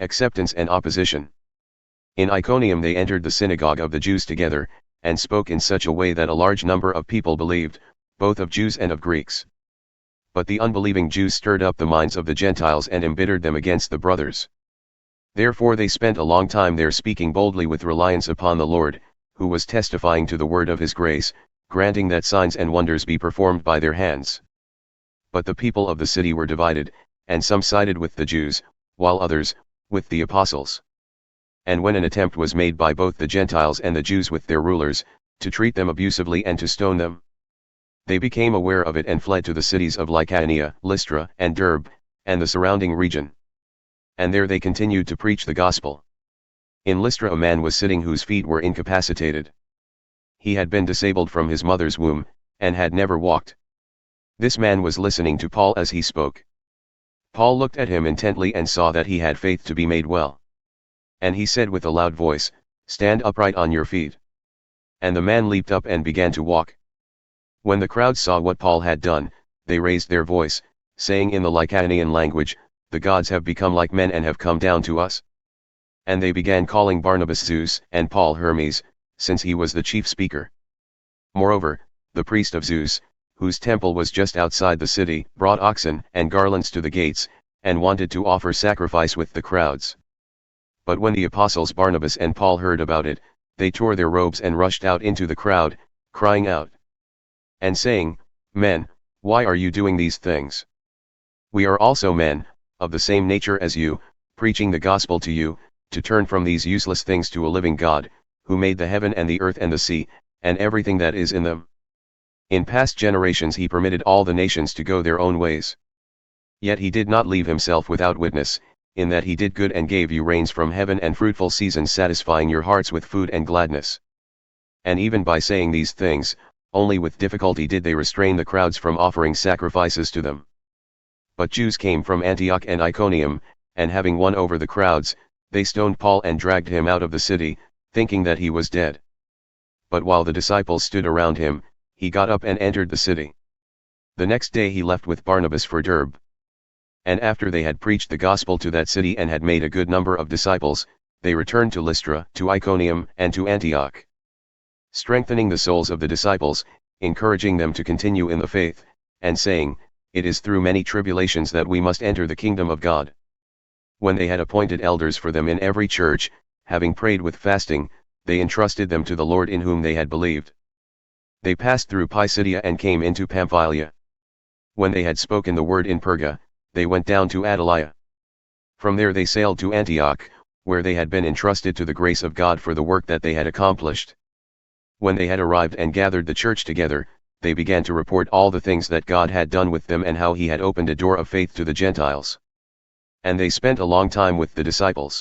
Acceptance and opposition. In Iconium they entered the synagogue of the Jews together, and spoke in such a way that a large number of people believed, both of Jews and of Greeks. But the unbelieving Jews stirred up the minds of the Gentiles and embittered them against the brothers. Therefore they spent a long time there speaking boldly with reliance upon the Lord, who was testifying to the word of his grace, granting that signs and wonders be performed by their hands. But the people of the city were divided, and some sided with the Jews, while others, with the apostles. And when an attempt was made by both the Gentiles and the Jews with their rulers, to treat them abusively and to stone them, they became aware of it and fled to the cities of Lycaonia, Lystra and Derbe, and the surrounding region. And there they continued to preach the gospel. In Lystra a man was sitting whose feet were incapacitated. He had been disabled from his mother's womb, and had never walked. This man was listening to Paul as he spoke. Paul looked at him intently and saw that he had faith to be made well. And he said with a loud voice, "Stand upright on your feet." And the man leaped up and began to walk. When the crowd saw what Paul had done, they raised their voice, saying in the Lycaonian language, "The gods have become like men and have come down to us." And they began calling Barnabas Zeus and Paul Hermes, since he was the chief speaker. Moreover, the priest of Zeus, whose temple was just outside the city, brought oxen and garlands to the gates, and wanted to offer sacrifice with the crowds. But when the apostles Barnabas and Paul heard about it, they tore their robes and rushed out into the crowd, crying out and saying, "Men, why are you doing these things? We are also men, of the same nature as you, preaching the gospel to you, to turn from these useless things to a living God, who made the heaven and the earth and the sea, and everything that is in them. In past generations he permitted all the nations to go their own ways. Yet he did not leave himself without witness, in that he did good and gave you rains from heaven and fruitful seasons, satisfying your hearts with food and gladness." And even by saying these things, only with difficulty did they restrain the crowds from offering sacrifices to them. But Jews came from Antioch and Iconium, and having won over the crowds, they stoned Paul and dragged him out of the city, thinking that he was dead. But while the disciples stood around him, he got up and entered the city. The next day he left with Barnabas for Derbe. And after they had preached the gospel to that city and had made a good number of disciples, they returned to Lystra, to Iconium, and to Antioch, strengthening the souls of the disciples, encouraging them to continue in the faith, and saying, "It is through many tribulations that we must enter the kingdom of God." When they had appointed elders for them in every church, having prayed with fasting, they entrusted them to the Lord in whom they had believed. They passed through Pisidia and came into Pamphylia. When they had spoken the word in Perga, they went down to Attalia. From there they sailed to Antioch, where they had been entrusted to the grace of God for the work that they had accomplished. When they had arrived and gathered the church together, they began to report all the things that God had done with them and how he had opened a door of faith to the Gentiles. And they spent a long time with the disciples.